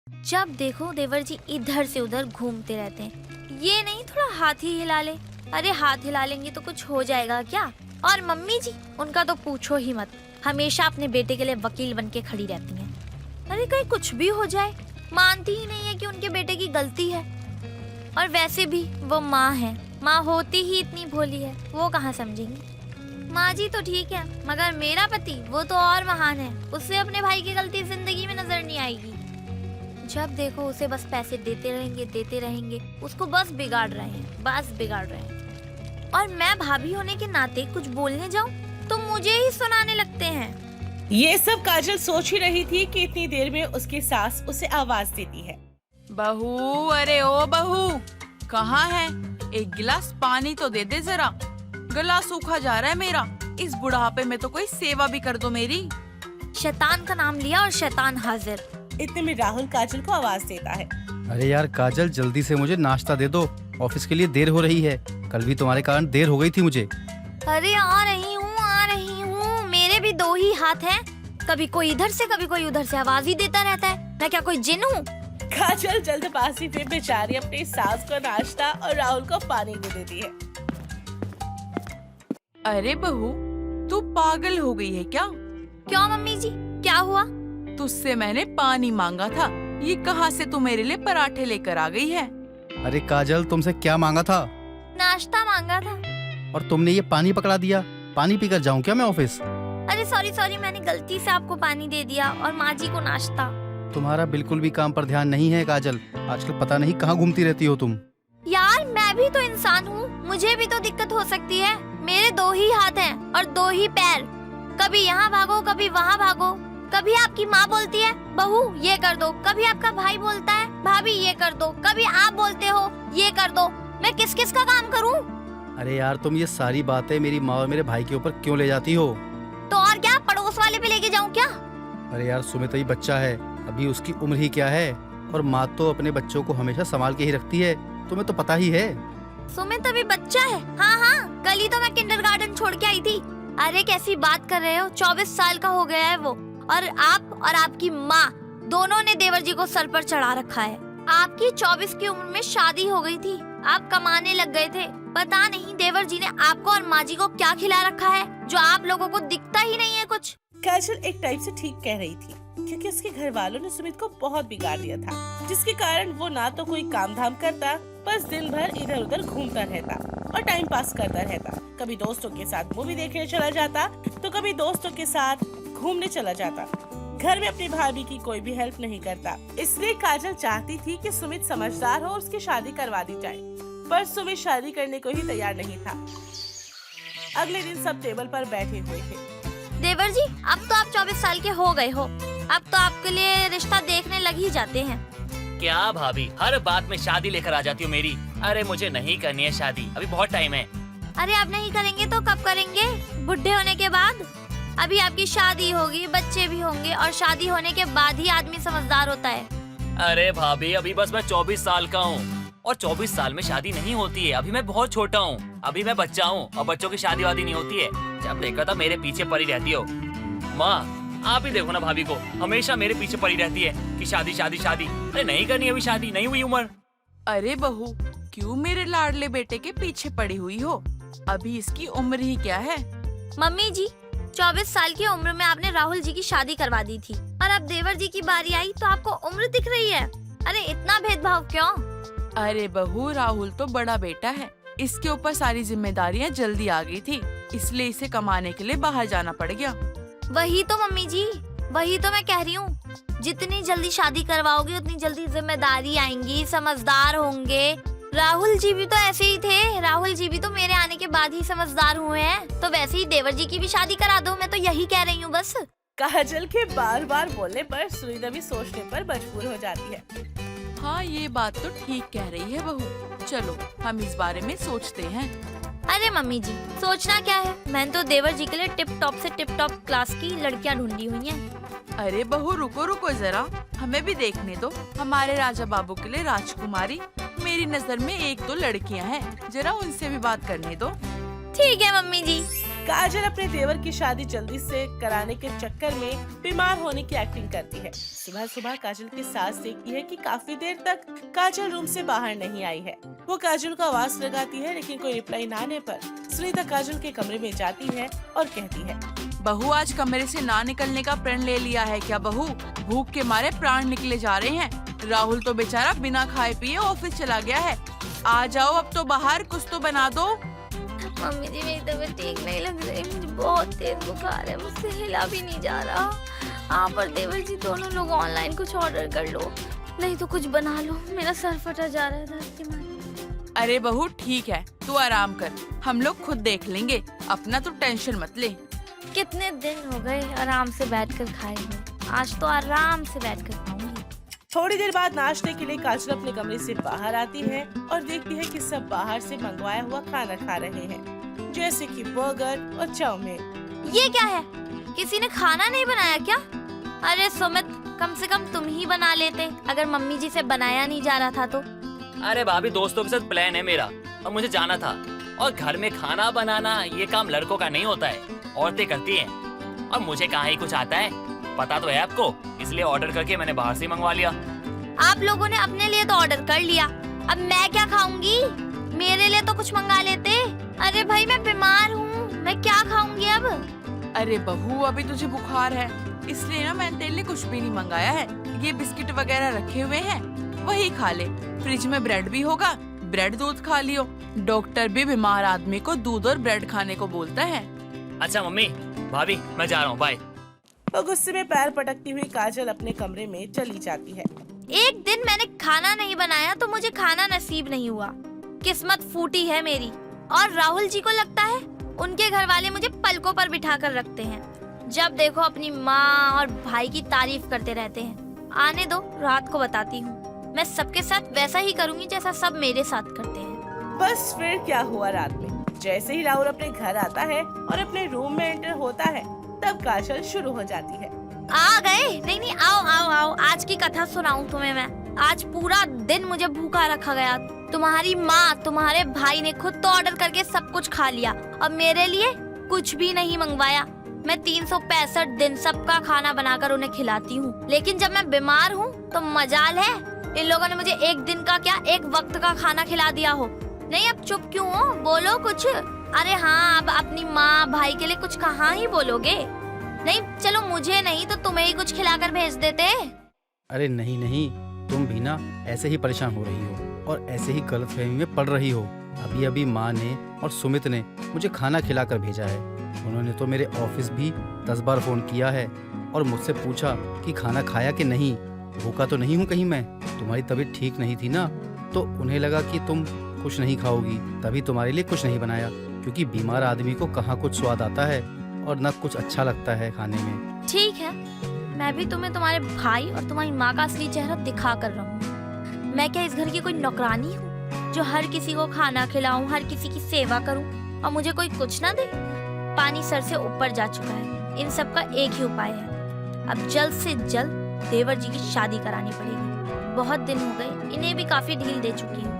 जब देखो देवर जी इधर से उधर घूमते रहते हैं। ये नहीं थोड़ा हाथ ही हिला ले। अरे हाथ हिला लेंगे तो कुछ हो जाएगा क्या? और मम्मी जी, उनका तो पूछो ही मत, हमेशा अपने बेटे के लिए वकील बन के खड़ी रहती हैं। अरे कहीं कुछ भी हो जाए, मानती ही नहीं है कि उनके बेटे की गलती है। और वैसे भी वो माँ है, माँ होती ही इतनी भोली है, वो कहाँ समझेंगी। माँ जी तो ठीक है, मगर मेरा पति वो तो और महान है। उसे अपने भाई की गलती जिंदगी में नजर नहीं आएगी। जब देखो उसे बस पैसे देते रहेंगे, उसको बस बिगाड़ रहे हैं। और मैं भाभी होने के नाते कुछ बोलने जाऊं तो मुझे ही सुनाने लगते हैं। ये सब काजल सोच ही रही थी कि इतनी देर में उसकी सास उसे आवाज देती है। बहू, अरे ओ बहू, कहाँ है? एक गिलास पानी तो दे दे जरा, गला सूखा जा रहा है मेरा। इस बुढ़ापे में तो कोई सेवा भी कर दो मेरी। शैतान का नाम लिया और शैतान हाजिर। इतने में राहुल काजल को आवाज देता है। अरे यार काजल, जल्दी से मुझे नाश्ता दे दो, ऑफिस के लिए देर हो रही है। कल भी तुम्हारे कारण देर हो गई थी मुझे। अरे आ रही हूँ, मेरे भी दो ही हाथ हैं। कभी कोई इधर से कभी कोई उधर से आवाज ही देता रहता है। मैं क्या कोई जिन हूँ? काजल जल्दबाजी में बेचारी अपनी सास को नाश्ता और राहुल को पानी दे देती है। अरे बहू, तू पागल हो गई है क्या? क्यों मम्मी जी, क्या हुआ? तुझसे मैंने पानी मांगा था, ये कहाँ से तू मेरे लिए पराठे लेकर आ गई है? अरे काजल, तुमसे क्या मांगा था? नाश्ता मांगा था। और तुमने ये पानी पकड़ा दिया। पानी पीकर जाऊं क्या मैं ऑफिस? अरे सॉरी, मैंने गलती से आपको पानी दे दिया और माँ जी को नाश्ता। तुम्हारा बिल्कुल भी काम पर ध्यान नहीं है काजल। आजकल पता नहीं कहाँ घूमती रहती हो तुम। यार मैं भी तो इंसान हूँ, मुझे भी तो दिक्कत हो सकती है। मेरे दो ही हाथ हैं और दो ही पैर। कभी यहाँ भागो, कभी वहाँ भागो। कभी आपकी माँ बोलती है बहू ये कर दो, कभी आपका भाई बोलता है भाभी ये कर दो, कभी आप बोलते हो ये कर दो। मैं किस किस का काम करूँ? अरे यार, तुम ये सारी बातें मेरी माँ और मेरे भाई के ऊपर क्यों ले जाती हो? तो और क्या, पड़ोस वाले पे लेके जाऊँ क्या? अरे यार, सुमित ही बच्चा है, अभी उसकी उम्र ही क्या है। और माँ तो अपने बच्चों को हमेशा संभाल के ही रखती है, तुम्हें तो पता ही है। सुमित अभी बच्चा है? हाँ, कल ही तो मैं किंडरगार्टन छोड़ के आई थी। अरे कैसी बात कर रहे हो, 24 साल का हो गया है वो। और आप और आपकी माँ दोनों ने देवर जी को सर पर चढ़ा रखा है। आपकी 24 की उम्र में शादी हो गई थी, आप कमाने लग गए थे। पता नहीं देवर जी ने आपको और माँ जी को क्या खिला रखा है जो आप लोगों को दिखता ही नहीं है कुछ। काजल एक टाइप से ठीक कह रही थी, क्योंकि उसके घर वालों ने सुमित को बहुत बिगाड़ दिया था, जिसके कारण वो ना तो कोई काम धाम करता, बस दिन भर इधर उधर घूमता रहता और टाइम पास करता रहता। कभी दोस्तों के साथ मूवी देखने चला जाता तो कभी दोस्तों के साथ घूमने चला जाता। घर में अपनी भाभी की कोई भी हेल्प नहीं करता। इसलिए काजल चाहती थी कि सुमित समझदार हो और उसकी शादी करवा दी जाए, पर सुमित शादी करने को ही तैयार नहीं था। अगले दिन सब टेबल पर बैठे हुए थे। देवर जी, अब तो आप 24 साल के हो गए हो, अब तो आपके लिए रिश्ता देखने लग ही जाते हैं। क्या भाभी, हर बात में शादी लेकर आ जाती हो मेरी? अरे मुझे नहीं करनी है शादी, अभी बहुत टाइम है। अरे आप नहीं करेंगे तो कब करेंगे? बुढ़े होने के बाद? अभी आपकी शादी होगी, बच्चे भी होंगे, और शादी होने के बाद ही आदमी समझदार होता है। अरे भाभी, अभी बस मैं 24 साल का हूँ और 24 साल में शादी नहीं होती है। अभी मैं बहुत छोटा हूँ, अभी मैं बच्चा हूँ और बच्चों की शादी वादी नहीं होती है। जब देखा था मेरे पीछे पड़ी रहती हो। माँ आप ही देखो ना, भाभी को हमेशा मेरे पीछे पड़ी रहती है कि शादी शादी शादी। अरे नहीं करनी अभी शादी, नहीं हुई उम्र। अरे बहू, क्यों मेरे लाडले बेटे के पीछे पड़ी हुई हो? अभी इसकी उम्र ही क्या है? मम्मी जी, 24 साल की उम्र में आपने राहुल जी की शादी करवा दी थी और अब देवर जी की बारी आई तो आपको उम्र दिख रही है। अरे इतना भेदभाव क्यों? अरे बहू, राहुल तो बड़ा बेटा है, इसके ऊपर सारी जिम्मेदारियाँ जल्दी आ गई थी, इसलिए इसे कमाने के लिए बाहर जाना पड़ गया। वही तो मम्मी जी, वही तो मैं कह रही हूँ। जितनी जल्दी शादी करवाओगे उतनी जल्दी जिम्मेदारी आएंगी, समझदार होंगे। राहुल जी भी तो ऐसे ही थे, राहुल जी भी तो मेरे आने के बाद ही समझदार हुए हैं। तो वैसे ही देवर जी की भी शादी करा दो, मैं तो यही कह रही हूँ बस। काजल के बार बार बोलने पर सुनीता भी सोचने पर मजबूर हो जाती है। हाँ, ये बात तो ठीक कह रही है बहू, चलो हम इस बारे में सोचते हैं। अरे मम्मी जी, सोचना क्या है, मैंने तो देवर जी के लिए टिप टॉप से टिप टॉप क्लास की लड़कियाँ ढूंढी हुई हैं। अरे बहू रुको जरा, हमें भी देखने दो। हमारे राजा बाबू के लिए राजकुमारी, मेरी नजर में 1-2 लड़कियां हैं, जरा उनसे भी बात करने दो। ठीक है मम्मी जी। काजल अपने देवर की शादी जल्दी से कराने के चक्कर में बीमार होने की एक्टिंग करती है। सुबह सुबह काजल की सास देखती है कि काफी देर तक काजल रूम से बाहर नहीं आई है। वो काजल को आवाज लगाती है, लेकिन कोई रिप्लाई न आने पर सुनीता काजल के कमरे में जाती है और कहती है, बहू आज कमरे से ना निकलने का प्रण ले लिया है क्या बहू? भूख के मारे प्राण निकले जा रहे हैं। राहुल तो बेचारा बिना खाए पिए ऑफिस चला गया है। आ जाओ अब तो बाहर, कुछ तो बना दो। मम्मी जी मेरी तबीयत ठीक नहीं लग रही, मुझे बहुत तेज बुखार है, मुझसे हिला भी नहीं जा रहा। आप और देवर जी दोनों लोग ऑनलाइन कुछ ऑर्डर कर लो, नहीं तो कुछ बना लो, मेरा सर फटा जा रहा है दर्द के मारे। अरे बहू ठीक है, तू आराम कर, हम लोग खुद देख लेंगे, अपना तो टेंशन मत ले। कितने दिन हो गए आराम से बैठकर खाए हुए, आज तो आराम से बैठकर खाऊंगी। थोड़ी देर बाद नाश्ते के लिए काजल अपने कमरे से बाहर आती है और देखती है कि सब बाहर से मंगवाया हुआ खाना खा रहे हैं, जैसे कि बर्गर और चाउमीन। ये क्या है? किसी ने खाना नहीं बनाया क्या? अरे सुमित, कम से कम तुम ही बना लेते अगर मम्मी जी से बनाया नहीं जा रहा था तो। अरे भाभी, दोस्तों के साथ प्लान है मेरा और मुझे जाना था। और घर में खाना बनाना ये काम लड़कों का नहीं होता है, औरतें करती हैं। और मुझे कहाँ ही कुछ आता है, पता तो है आपको, इसलिए ऑर्डर करके मैंने बाहर से मंगवा लिया। आप लोगों ने अपने लिए तो ऑर्डर कर लिया, अब मैं क्या खाऊंगी? मेरे लिए तो कुछ मंगा लेते। अरे भाई मैं बीमार हूँ, मैं क्या खाऊंगी अब? अरे बहू अभी तुझे बुखार है, इसलिए ना मैंने तेरे लिए कुछ भी नहीं मंगाया है। ये बिस्किट वगैरह रखे हुए हैं, वही खा ले। फ्रिज में ब्रेड भी होगा, ब्रेड दूध खा लियो। डॉक्टर भी बीमार आदमी को दूध और ब्रेड खाने को बोलता है। अच्छा मम्मी, भाभी मैं जा रहा हूँ, बाय। और गुस्से में पैर पटकती हुई काजल अपने कमरे में चली जाती है। एक दिन मैंने खाना नहीं बनाया तो मुझे खाना नसीब नहीं हुआ, किस्मत फूटी है मेरी। और राहुल जी को लगता है उनके घर वाले मुझे पलकों पर बिठा कर रखते हैं, जब देखो अपनी माँ और भाई की तारीफ करते रहते हैं। आने दो, रात को बताती हूँ, मैं सबके साथ वैसा ही करूँगी जैसा सब मेरे साथ करते हैं। बस फिर क्या हुआ रात में, जैसे ही राहुल अपने घर आता है और अपने रूम में एंटर होता है, तब काजल शुरू हो जाती है। आ गए? नहीं, आओ आओ आओ, आज की कथा सुनाऊं तुम्हें मैं। आज पूरा दिन मुझे भूखा रखा गया। तुम्हारी माँ, तुम्हारे भाई ने खुद तो ऑर्डर करके सब कुछ खा लिया, अब मेरे लिए कुछ भी नहीं मंगवाया। मैं 365 दिन सबका खाना बनाकर उन्हें खिलाती हूँ, लेकिन जब मैं बीमार हूँ तो मजाल है इन लोगों ने मुझे एक दिन का क्या, एक वक्त का खाना खिला दिया हो। नहीं, अब चुप क्यों हो, बोलो कुछ। अरे हाँ, अब अपनी माँ भाई के लिए कुछ कहाँ ही बोलोगे? नहीं, चलो मुझे नहीं तो तुम्हें ही कुछ खिलाकर भेज देते। अरे नहीं नहीं, तुम भी ना ऐसे ही परेशान हो रही हो और ऐसे ही गलतफहमी में पड़ रही हो। अभी अभी माँ ने और सुमित ने मुझे खाना खिलाकर भेजा है। उन्होंने तो मेरे ऑफिस भी 10 बार फोन किया है और मुझसे पूछा कि खाना खाया कि नहीं, भूखा तो नहीं हूँ कहीं मैं। तुम्हारी तबीयत ठीक नहीं थी ना, तो उन्हें लगा कि तुम कुछ नहीं खाओगी, तभी तुम्हारे लिए कुछ नहीं बनाया, क्योंकि बीमार आदमी को कहाँ कुछ स्वाद आता है और न कुछ अच्छा लगता है खाने में। ठीक है, मैं भी तुम्हें तुम्हारे भाई और तुम्हारी माँ का असली चेहरा दिखा कर रहूंगी। मैं क्या इस घर की कोई नौकरानी हूँ जो हर किसी को खाना खिलाऊं, हर किसी की सेवा करूं और मुझे कोई कुछ ना दे? पानी सर से ऊपर जा चुका है, इन सब का एक ही उपाय है, अब जल्द से जल्द देवर जी की शादी करानी पड़ेगी। बहुत दिन हो गए, इन्हें भी काफी ढील दे चुकी हूँ।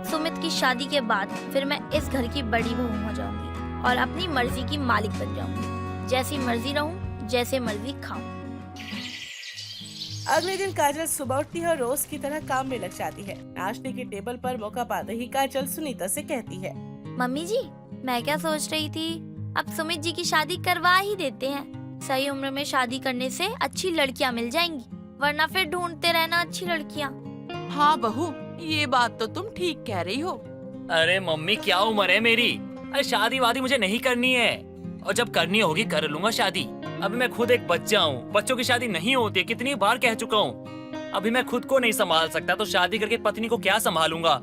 सुमित की शादी के बाद फिर मैं इस घर की बड़ी बहू हो जाऊंगी और अपनी मर्जी की मालिक बन जाऊंगी, जैसी मर्जी रहूं, जैसे मर्जी खाऊं। अगले दिन काजल सुबह उठती है और रोज की तरह काम में लग जाती है। नाश्ते के टेबल पर मौका पाते ही काजल सुनीता से कहती है, मम्मी जी, मैं क्या सोच रही थी, अब सुमित जी की शादी करवा ही देते हैं। सही उम्र में शादी करने से अच्छी लड़कियां मिल जाएंगी, वरना फिर ढूंढते रहना अच्छी लड़कियां। हाँ बहू, ये बात तो तुम ठीक कह रही हो। अरे मम्मी, क्या उम्र है मेरी? अरे शादी वादी मुझे नहीं करनी है, और जब करनी होगी कर लूंगा शादी। अभी मैं खुद एक बच्चा हूँ, बच्चों की शादी नहीं होती, कितनी बार कह चुका हूँ। अभी मैं खुद को नहीं संभाल सकता तो शादी करके पत्नी को क्या संभालूंगा?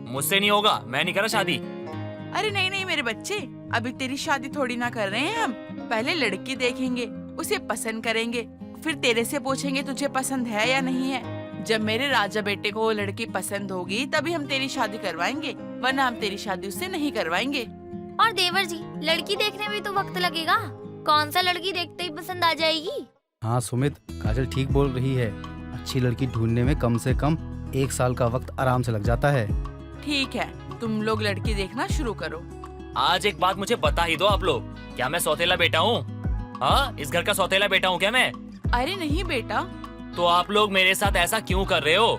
मुझसे नहीं होगा, मैं नहीं कर रहा शादी। अरे नहीं नहीं मेरे बच्चे, अभी तेरी शादी थोड़ी ना कर रहे हैं हम। पहले लड़की देखेंगे, उसे पसंद करेंगे, फिर तेरे से पूछेंगे तुझे पसंद है या नहीं है। जब मेरे राजा बेटे को वो लड़की पसंद होगी तभी हम तेरी शादी करवाएंगे, वरना हम तेरी शादी उससे नहीं करवाएंगे। और देवर जी, लड़की देखने में तो वक्त लगेगा, कौन सा लड़की देखते ही पसंद आ जाएगी? हाँ सुमित, काजल ठीक बोल रही है। अच्छी लड़की ढूंढने में कम से कम 1 साल का वक्त आराम से लग जाता है। ठीक है, तुम लोग लड़की देखना शुरू करो। आज एक बात मुझे बता ही दो आप लोग, क्या मैं सौतेला बेटा हूँ? हाँ, इस घर का सौतेला बेटा हूँ क्या मैं? अरे नहीं बेटा, तो आप लोग मेरे साथ ऐसा क्यों कर रहे हो?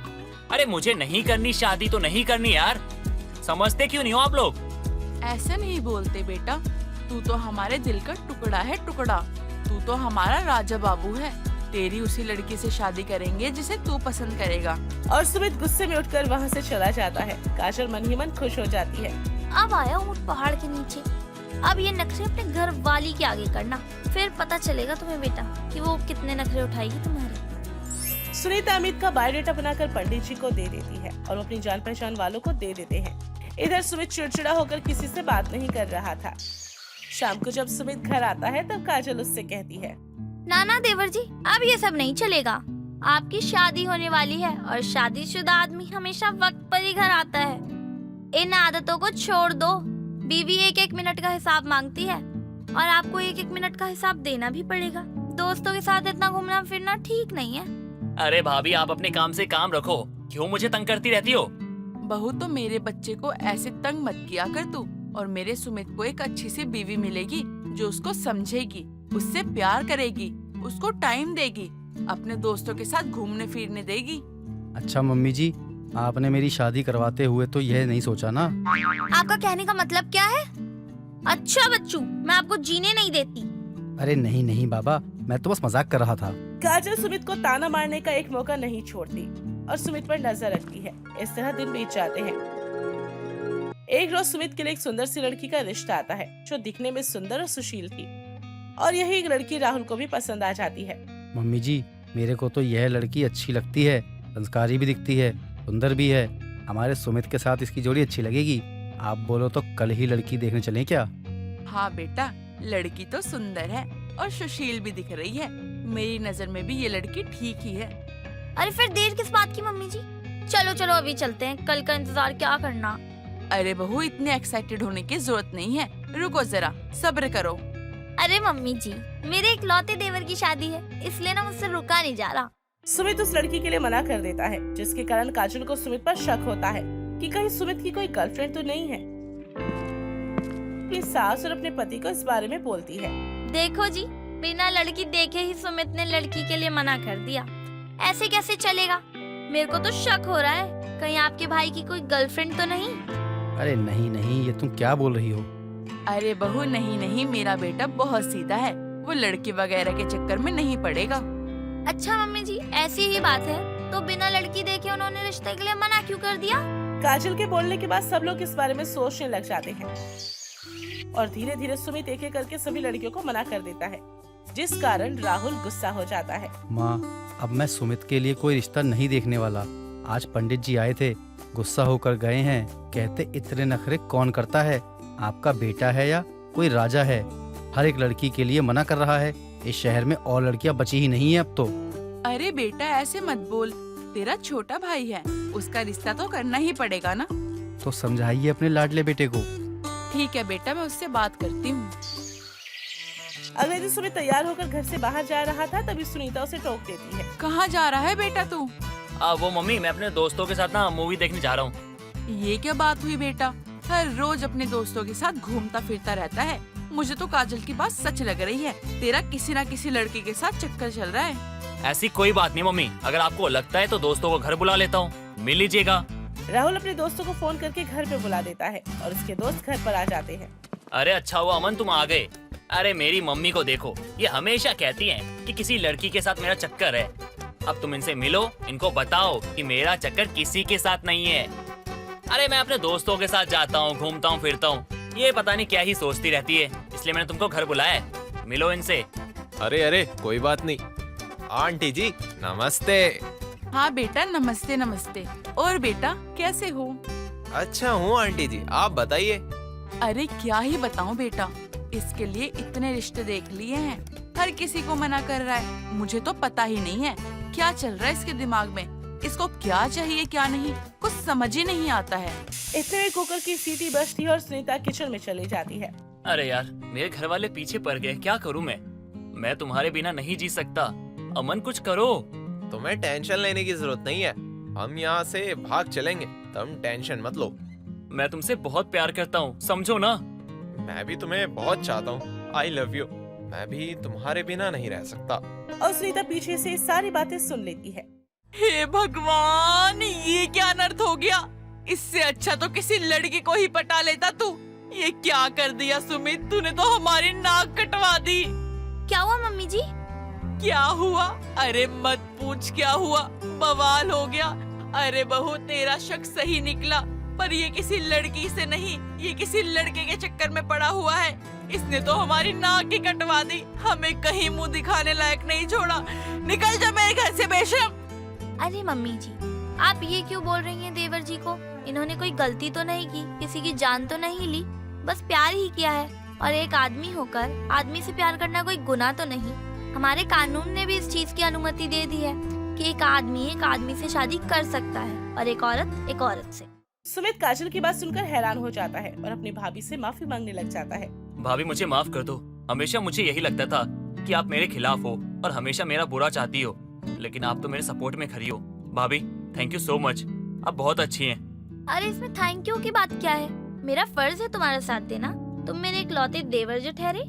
अरे मुझे नहीं करनी शादी तो नहीं करनी यार, समझते क्यों नहीं हो आप लोग? ऐसे नहीं बोलते बेटा, तू तो हमारे दिल का टुकड़ा है, टुकड़ा। तू तो हमारा राजा बाबू है। तेरी उसी लड़की से शादी करेंगे जिसे तू पसंद करेगा। और सुमित गुस्से में उठकर वहाँ से चला जाता है। काजल मन ही मन खुश हो जाती है। अब आया ऊँट पहाड़ के नीचे। अब ये नखरे अपने घर वाली के आगे करना, फिर पता चलेगा तुम्हें बेटा कि वो कितने नखरे उठाएगी तुम्हारे। सुनीता अमित का बायोडेटा बनाकर पंडित जी को दे देती है और वो अपनी जान पहचान वालों को दे देते हैं। इधर सुमित चिड़चिड़ा होकर किसी से बात नहीं कर रहा था। शाम को जब सुमित घर आता है तब काजल उससे कहती है, नाना देवर जी, अब ये सब नहीं चलेगा। आपकी शादी होने वाली है और शादीशुदा आदमी हमेशा वक्त पर ही घर आता है। इन आदतों को छोड़ दो। बीवी 1-1 मिनट का हिसाब मांगती है और आपको 1-1 मिनट का हिसाब देना भी पड़ेगा। दोस्तों के साथ इतना घूमना फिरना ठीक नहीं है। अरे भाभी, आप अपने काम से काम रखो, क्यों मुझे तंग करती रहती हो? बहू, तो मेरे बच्चे को ऐसे तंग मत किया कर तू। और मेरे सुमित को एक अच्छी सी बीवी मिलेगी जो उसको समझेगी, उससे प्यार करेगी, उसको टाइम देगी, अपने दोस्तों के साथ घूमने फिरने देगी। अच्छा मम्मी जी, आपने मेरी शादी करवाते हुए तो यह नहीं सोचा ना? आपका कहने का मतलब क्या है? अच्छा बच्चू, मैं आपको जीने नहीं देती। अरे नहीं नहीं बाबा, मैं तो बस मजाक कर रहा था। काजल सुमित को ताना मारने का एक मौका नहीं छोड़ती और सुमित पर नजर रखती है। इस तरह दिन बीत जाते हैं। एक रोज सुमित के लिए एक सुंदर सी लड़की का रिश्ता आता है जो दिखने में सुंदर और सुशील थी और यही एक लड़की राहुल को भी पसंद आ जाती है। मम्मी जी, मेरे को तो यह लड़की अच्छी लगती है, संस्कारी भी दिखती है, सुंदर भी है। हमारे सुमित के साथ इसकी जोड़ी अच्छी लगेगी। आप बोलो तो कल ही लड़की देखने चलें क्या? हाँ बेटा, लड़की तो सुंदर है और सुशील भी दिख रही है। मेरी नजर में भी ये लड़की ठीक ही है। अरे फिर देर किस बात की मम्मी जी? चलो चलो अभी चलते हैं, कल का इंतजार क्या करना। अरे बहू, इतने एक्साइटेड होने की जरूरत नहीं है, रुको जरा, सब्र करो। अरे मम्मी जी, मेरे इकलौते देवर की शादी है, इसलिए ना मुझसे रुका नहीं जा रहा। सुमित उस लड़की के लिए मना कर देता है, जिसके कारण काजल को सुमित पर शक होता है कि कहीं सुमित की कोई गर्लफ्रेंड तो नहीं है। अपनी सास और अपने पति को इस बारे में बोलती है। देखो जी, बिना लड़की देखे ही सुमित ने लड़की के लिए मना कर दिया। ऐसे कैसे चलेगा? मेरे को तो शक हो रहा है, कहीं आपके भाई की कोई गर्लफ्रेंड तो नहीं? अरे नहीं नहीं, ये तुम क्या बोल रही हो? अरे बहू, नहीं नहीं, मेरा बेटा बहुत सीधा है, वो लड़की वगैरह के चक्कर में नहीं पड़ेगा। अच्छा मम्मी जी, ऐसी ही बात है तो बिना लड़की देखे उन्होंने रिश्ते के लिए मना क्यों कर दिया? काजल के बोलने के बाद सब लोग इस बारे में सोचने लग जाते हैं और धीरे धीरे सुमित एक एक करके सभी लड़कियों को मना कर देता है, जिस कारण राहुल गुस्सा हो जाता है। माँ, अब मैं सुमित के लिए कोई रिश्ता नहीं देखने वाला। आज पंडित जी आए थे, गुस्सा होकर गए हैं, कहते इतने नखरे कौन करता है, आपका बेटा है या कोई राजा है, हर एक लड़की के लिए मना कर रहा है। इस शहर में और लड़कियां बची ही नहीं है अब तो। अरे बेटा, ऐसे मत बोल, तेरा छोटा भाई है, उसका रिश्ता तो करना ही पड़ेगा ना। तो समझाइए अपने लाडले बेटे को। ठीक है बेटा, मैं उससे बात करती हूँ। अगले दिन सुमित तैयार होकर घर से बाहर जा रहा था, तभी सुनीता उसे टोक देती है। कहाँ जा रहा है बेटा तू? वो मम्मी, मैं अपने दोस्तों के साथ ना मूवी देखने जा रहा हूँ। ये क्या बात हुई बेटा? हर रोज अपने दोस्तों के साथ घूमता फिरता रहता है। मुझे तो काजल की बात सच लग रही है, तेरा किसी न किसी लड़की के साथ चक्कर चल रहा है। ऐसी कोई बात नहीं मम्मी, अगर आपको लगता है तो दोस्तों को घर बुला लेता हूँ, मिल लीजिएगा। राहुल अपने दोस्तों को फोन करके घर पे बुला देता है और उसके दोस्त घर पर आ जाते हैं। अरे अच्छा हुआ अमन, तुम आ गए। अरे मेरी मम्मी को देखो, ये हमेशा कहती हैं कि किसी लड़की के साथ मेरा चक्कर है। अब तुम इनसे मिलो, इनको बताओ कि मेरा चक्कर किसी के साथ नहीं है। अरे मैं अपने दोस्तों के साथ जाता हूँ, घूमता हूँ, फिरता हूँ, ये पता नहीं क्या ही सोचती रहती है, इसलिए मैंने तुमको घर बुलाया है, मिलो इनसे। अरे अरे, कोई बात नहीं। आंटी जी नमस्ते। हाँ बेटा, नमस्ते नमस्ते। और बेटा कैसे हो? अच्छा हूँ आंटी जी, आप बताइए। अरे क्या ही बताऊं बेटा, इसके लिए इतने रिश्ते देख लिए हैं, हर किसी को मना कर रहा है। मुझे तो पता ही नहीं है क्या चल रहा है इसके दिमाग में, इसको क्या चाहिए क्या नहीं, कुछ समझ ही नहीं आता है। इतने में कुकर की सीटी बजती है और सुनीता किचन में चली जाती है। अरे यार, मेरे घर वाले पीछे पड़ गए, क्या करूँ मैं तुम्हारे बिना नहीं जी सकता। अमन कुछ करो। तुम्हें टेंशन लेने की जरूरत नहीं है, हम यहाँ से भाग चलेंगे, तुम टेंशन मत लो। मैं तुमसे बहुत प्यार करता हूँ, समझो ना। मैं भी तुम्हें बहुत चाहता हूँ। I love you. मैं भी तुम्हारे बिना नहीं रह सकता। और सुनीता पीछे से सारी बातें सुन लेती है। हे भगवान, ये क्या अनर्थ हो गया। इससे अच्छा तो किसी लड़की को ही पटा लेता तू। ये क्या कर दिया सुमित, तूने तो हमारी नाक कटवा दी। क्या हुआ मम्मी जी? क्या हुआ? अरे मत पूछ क्या हुआ, बवाल हो गया। अरे बहू, तेरा शक सही निकला, पर ये किसी लड़की से नहीं, ये किसी लड़के के चक्कर में पड़ा हुआ है। इसने तो हमारी नाक ही कटवा दी, हमें कहीं मुंह दिखाने लायक नहीं छोड़ा। निकल जा मेरे घर से बेशरम। अरे मम्मी जी, आप ये क्यों बोल रही हैं देवर जी को? इन्होंने कोई गलती तो नहीं की, किसी की जान तो नहीं ली, बस प्यार ही किया है। और एक आदमी होकर आदमी से प्यार करना कोई गुनाह तो नहीं। हमारे कानून ने भी इस चीज की अनुमति दे दी है कि एक आदमी से शादी कर सकता है और एक औरत से। सुमित काजल की बात सुनकर हैरान हो जाता है और अपनी भाभी से माफी मांगने लग जाता है। भाभी मुझे माफ कर दो। हमेशा मुझे यही लगता था कि आप मेरे खिलाफ हो और हमेशा मेरा बुरा चाहती हो, लेकिन आप तो मेरे सपोर्ट में खड़ी हो। भाभी थैंक यू सो मच, आप बहुत अच्छी हैं। अरे इसमें थैंक यू की बात क्या है? मेरा फर्ज है तुम्हारा साथ देना, तुम मेरे इकलौते देवर जो ठहरे।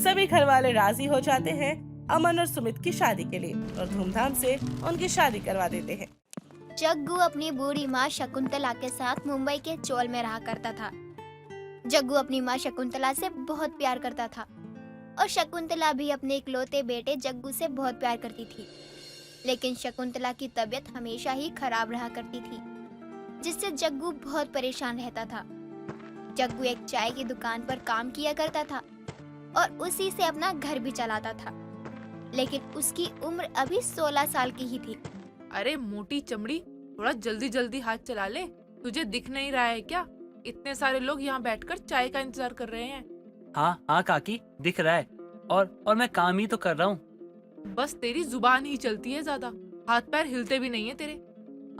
सभी घर वाले राजी हो जाते हैं अमन और सुमित की शादी के लिए और धूमधाम से उनकी शादी करवा देते हैं। जग्गू अपनी बूढ़ी माँ शकुंतला के साथ मुंबई के चौल में रहा करता था। जग्गू अपनी माँ शकुंतला से बहुत प्यार करता था और शकुंतला भी अपने इकलौते बेटे जग्गू से बहुत प्यार करती थी। लेकिन शकुंतला की तबीयत हमेशा ही खराब रहा करती थी, जिससे जग्गू बहुत परेशान रहता था। जग्गू एक चाय की दुकान पर काम किया करता था और उसी से अपना घर भी चलाता था, लेकिन उसकी उम्र अभी 16 साल की ही थी। अरे मोटी चमड़ी, थोड़ा जल्दी जल्दी हाथ चला ले। तुझे दिख नहीं रहा है क्या? इतने सारे लोग यहाँ बैठकर चाय का इंतजार कर रहे हैं। हाँ काकी, दिख रहा है। और मैं काम ही तो कर रहा हूँ। बस तेरी जुबान ही चलती है ज्यादा, हाथ पैर हिलते भी नहीं है तेरे।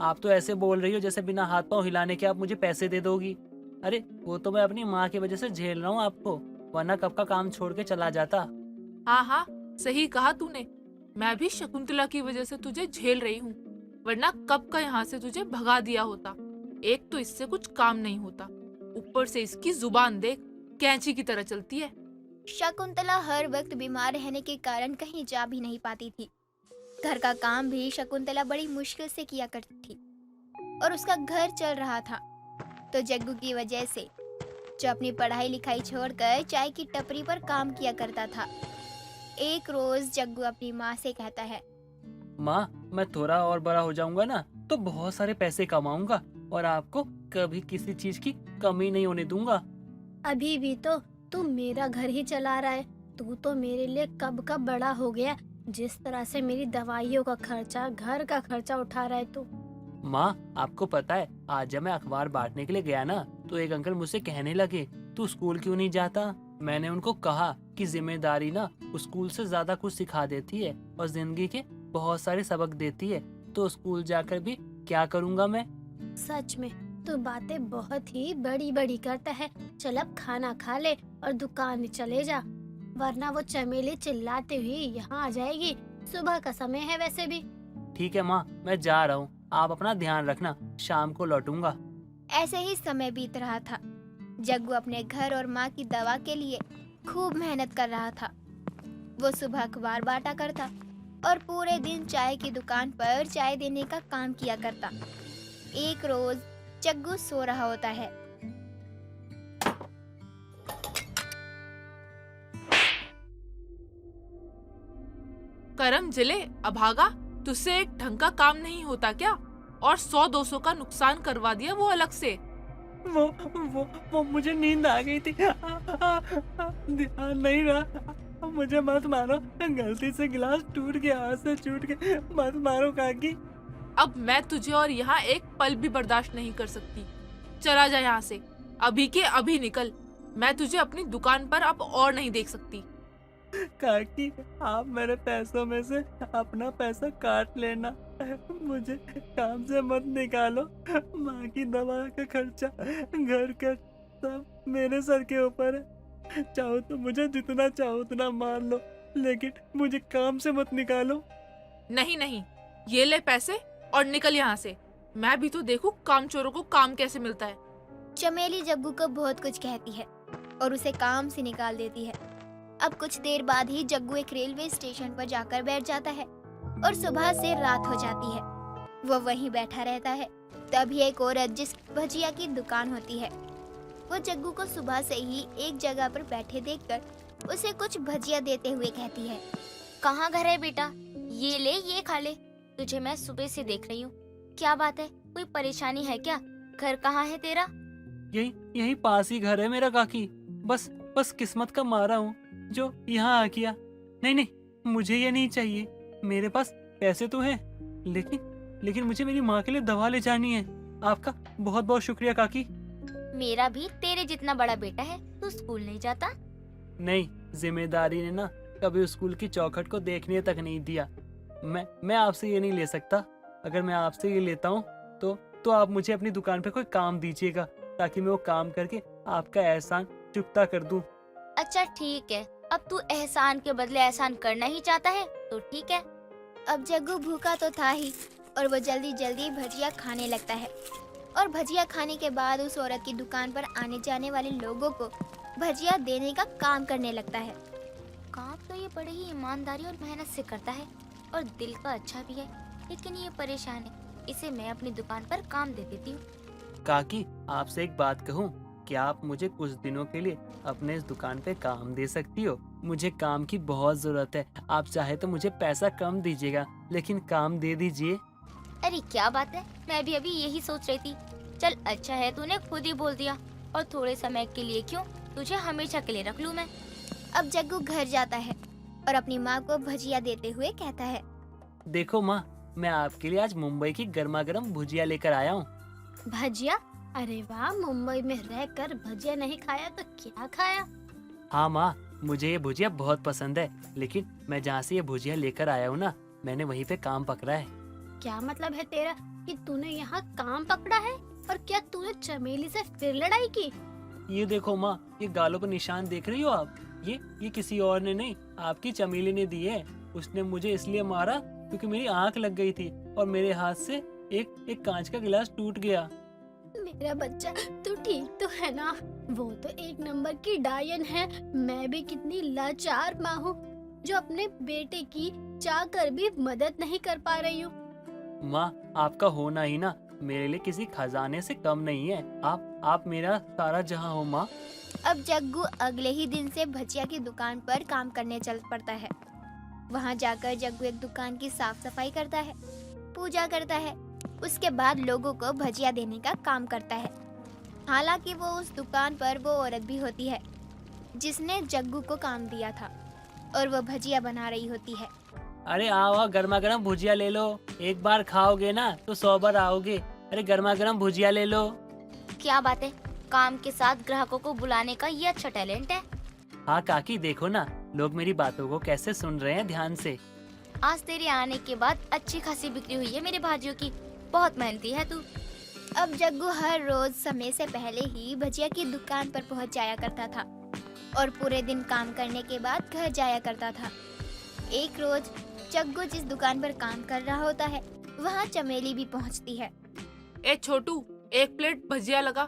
आप तो ऐसे बोल रही हो जैसे बिना हाथ पाँव हिलाने के आप मुझे पैसे दे दोगी। अरे वो तो मैं अपनी माँ की वजह से झेल रहा हूँ आपको, वरना कब का काम छोड़ के चला जाता। हाँ, सही कहा तूने। मैं भी शकुंतला की वजह से तुझे झेल रही हूँ, वरना कब का यहाँ से तुझे भगा दिया होता। एक तो इससे कुछ काम नहीं होता, ऊपर से इसकी जुबान देख, कैंची की तरह चलती है। शकुंतला हर वक्त बीमार रहने के कारण कहीं जा भी नहीं पाती थी। घर का काम भी शकुंतला बड़ी मुश्किल से किया करती थी और उसका घर चल रहा था तो जग्गू की वजह से, जो अपनी पढ़ाई लिखाई छोड़कर चाय की टपरी पर काम किया करता था। एक रोज जग्गू अपनी माँ से कहता है, माँ मैं थोड़ा और बड़ा हो जाऊंगा ना तो बहुत सारे पैसे कमाऊंगा और आपको कभी किसी चीज की कमी नहीं होने दूंगा। अभी भी तो तू मेरा घर ही चला रहा है, तू तो मेरे लिए कब का बड़ा हो गया। जिस तरह से मेरी दवाइयों का खर्चा, घर का खर्चा उठा रहा है तू। माँ आपको पता है, आज जब मैं अखबार बांटने के लिए गया ना तो एक अंकल मुझसे कहने लगे, तू स्कूल क्यों नहीं जाता? मैंने उनको कहा कि जिम्मेदारी ना स्कूल से ज्यादा कुछ सिखा देती है और जिंदगी के बहुत सारे सबक देती है, तो स्कूल जाकर भी क्या करूँगा मैं। सच में तू बातें बहुत ही बड़ी बड़ी करता है। चल अब खाना खा ले और दुकान में चले जा, वरना वो चमेली चिल्लाते हुए यहाँ आ जाएगी। सुबह का समय है वैसे भी। ठीक है माँ, मैं जा रहा हूँ, आप अपना ध्यान रखना, शाम को लौटूंगा। ऐसे ही समय बीत रहा था। जग्गू अपने घर और माँ की दवा के लिए खूब मेहनत कर रहा था। वो सुबह अखबार बांटा करता और पूरे दिन चाय की दुकान पर चाय देने का काम किया करता। एक रोज जग्गू सो रहा होता है। करम जिले अभागा, तुझसे एक ढंग का काम नहीं होता क्या? और 100-200 का नुकसान करवा दिया वो अलग से। वो मुझे नींद आ गई थी, ध्यान नहीं रहा। मुझे मत मारो, गलती से गिलास टूट गया, हाथ से छूट गया, मत मारो काकी। अब मैं तुझे और यहाँ एक पल भी बर्दाश्त नहीं कर सकती। चला जा यहाँ से, अभी के अभी निकल। मैं तुझे अपनी दुकान पर अब और नहीं देख सकती। काकी आप मेरे पैसों में से अपना पैसा काट लेना, मुझे काम से मत निकालो। माँ की दवा का खर्चा, घर का सब मेरे सर के ऊपर है। चाहो तो मुझे जितना चाहो उतना मार लो, लेकिन मुझे काम से मत निकालो। नहीं, ये ले पैसे और निकल यहाँ से। मैं भी तो देखूं कामचोरों को काम कैसे मिलता है। चमेली जग्गू को बहुत कुछ कहती है, और उसे काम से निकाल देती है। अब कुछ देर बाद ही जग्गू एक रेलवे स्टेशन पर जाकर बैठ जाता है और सुबह से रात हो जाती है। वो वहीं बैठा रहता है। तभी एक औरत जिस भजिया की दुकान होती है, वो जग्गू को सुबह से ही एक जगह पर बैठे देखकर उसे कुछ भजिया देते हुए कहती है, कहाँ घर है बेटा? ये ले, ये खा ले। तुझे मैं सुबह से देख रही हूँ। क्या बात है, कोई परेशानी है क्या? घर कहाँ है तेरा? यही यही पास ही घर है मेरा काकी। बस किस्मत का मारा हूँ जो यहाँ आ गया। नहीं, मुझे ये नहीं चाहिए। मेरे पास पैसे तो हैं, लेकिन मुझे मेरी माँ के लिए दवा ले जानी है। आपका बहुत बहुत शुक्रिया काकी। मेरा भी तेरे जितना बड़ा बेटा है। तू स्कूल नहीं जाता? नहीं, जिम्मेदारी ने ना कभी स्कूल की चौखट को देखने तक नहीं दिया। मैं आपसे ये नहीं ले सकता। अगर मैं आपसे ये लेता हूँ तो आप मुझे अपनी दुकान पे कोई काम दीजिएगा, ताकि मैं वो काम करके आपका एहसान चुकता कर दूं। अच्छा ठीक है, अब तू एहसान के बदले एहसान करना ही चाहता है तो ठीक है। अब जग्गू भूखा तो था ही और वो जल्दी जल्दी भजिया खाने लगता है। और भजिया खाने के बाद उस औरत की दुकान पर आने जाने वाले लोगों को भजिया देने का काम करने लगता है। काम तो ये बड़े ही ईमानदारी और मेहनत से करता है और दिल का अच्छा भी है, लेकिन ये परेशान है। इसे मैं अपनी दुकान पर काम दे देती हूँ। काकी, आपसे एक बात कहूँ? क्या आप मुझे कुछ दिनों के लिए अपने इस दुकान पे काम दे सकती हो? मुझे काम की बहुत जरूरत है। आप चाहे तो मुझे पैसा कम दीजिएगा, लेकिन काम दे दीजिए। अरे क्या बात है, मैं भी अभी यही सोच रही थी। चल अच्छा है, तूने खुद ही बोल दिया। और थोड़े समय के लिए क्यों, तुझे हमेशा के लिए रख लूँ मैं। अब जग्गू घर जाता है और अपनी माँ को भजिया देते हुए कहता है, देखो माँ, मैं आपके लिए आज मुंबई की गर्मा गर्म भुजिया लेकर आया हूँ। भजिया? अरे वाह, मुंबई में रहकर भजिया नहीं खाया तो क्या खाया? हाँ माँ, मुझे ये भुजिया बहुत पसंद है, लेकिन मैं जहाँ से ये भुजिया लेकर आया हूँ ना, मैंने वहीं पे काम पकड़ा है। क्या मतलब है तेरा कि तूने यहाँ काम पकड़ा है? और क्या तूने चमेली से फिर लड़ाई की? ये देखो माँ, ये गालों पर निशान देख रही हो आप? ये किसी और ने नहीं, आपकी चमेली ने दी है। उसने मुझे इसलिए मारा क्योंकि मेरी आंख लग गई थी और मेरे हाथ से एक कांच का गिलास टूट गया। मेरा बच्चा, तू ठीक तो है ना? वो तो एक नंबर की डायन है। मैं भी कितनी लाचार माँ हूँ जो अपने बेटे की चाह कर भी मदद नहीं कर पा रही हूँ। माँ, आपका होना ही ना मेरे लिए किसी खजाने से कम नहीं है। आप मेरा सारा जहां हो माँ। अब जग्गू अगले ही दिन से भजिया की दुकान पर काम करने चल पड़ता है। वहाँ जाकर जग्गू एक दुकान की साफ सफाई करता है, पूजा करता है। उसके बाद लोगों को भजिया देने का काम करता है। हालांकि वो उस दुकान पर वो औरत भी होती है जिसने जग्गू को काम दिया था और वो भजिया बना रही होती है। अरे आओ, गर्मा गर्म भुजिया ले लो। एक बार खाओगे ना तो 100 बार आओगे। अरे गर्मा गर्म भुजिया ले लो। क्या बात है, काम के साथ ग्राहकों को बुलाने का ये अच्छा टैलेंट है। हाँ काकी, देखो ना, लोग मेरी बातों को कैसे सुन रहे हैं ध्यान से। आज तेरे आने के बाद अच्छी खासी बिक्री हुई है मेरे भाजियों की। बहुत मेहनती है तू। अब जग्गू हर रोज समय से पहले ही भजिया की दुकान पर पहुंच जाया करता था और पूरे दिन काम करने के बाद घर जाया करता था। एक रोज जग्गू जिस दुकान पर काम कर रहा होता है, वहाँ चमेली भी पहुँचती है। ए छोटू, 1 प्लेट भजिया लगा।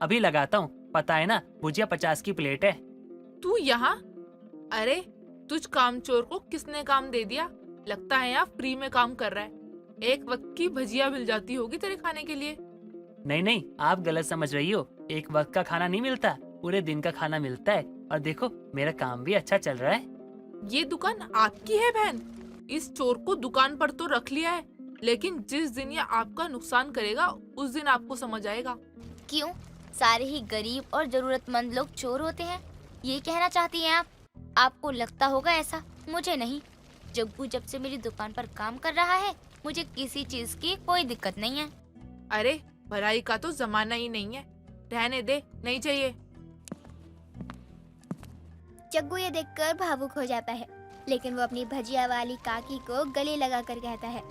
अभी लगाता हूँ, पता है ना भुजिया 50 की प्लेट है। तू यहाँ? अरे तुझ कामचोर को किसने काम दे दिया? लगता है यहाँ फ्री में काम कर रहा है। एक वक्त की भजिया मिल जाती होगी तेरे खाने के लिए। नहीं, आप गलत समझ रही हो। एक वक्त का खाना नहीं मिलता, पूरे दिन का खाना मिलता है। और देखो, मेरा काम भी अच्छा चल रहा है। ये दुकान आपकी है बहन? इस चोर को दुकान पर तो रख लिया है, लेकिन जिस दिन ये आपका नुकसान करेगा उस दिन आपको समझ आएगा। क्यों, सारे ही गरीब और जरूरतमंद लोग चोर होते हैं, ये कहना चाहती हैं आप? आपको लगता होगा ऐसा, मुझे नहीं। जग्गू जब से मेरी दुकान पर काम कर रहा है, मुझे किसी चीज की कोई दिक्कत नहीं है। अरे भलाई का तो जमाना ही नहीं है, रहने दे, नहीं चाहिए। जग्गू ये देखकर भावुक हो जाता है, लेकिन वो अपनी भजिया वाली काकी को गले लगाकर कहता है,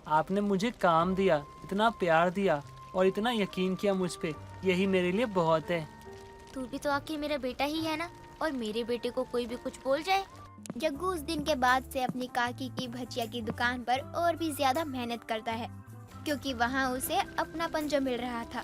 आपने मुझे काम दिया, इतना प्यार दिया और इतना यकीन किया मुझ पे, यही मेरे लिए बहुत है। तू भी तो आखिर मेरा बेटा ही है ना, और मेरे बेटे को कोई भी कुछ बोल जाए। जग्गू उस दिन के बाद से अपनी काकी की भजिया की दुकान पर और भी ज्यादा मेहनत करता है, क्योंकि वहाँ उसे अपनापन जो मिल रहा था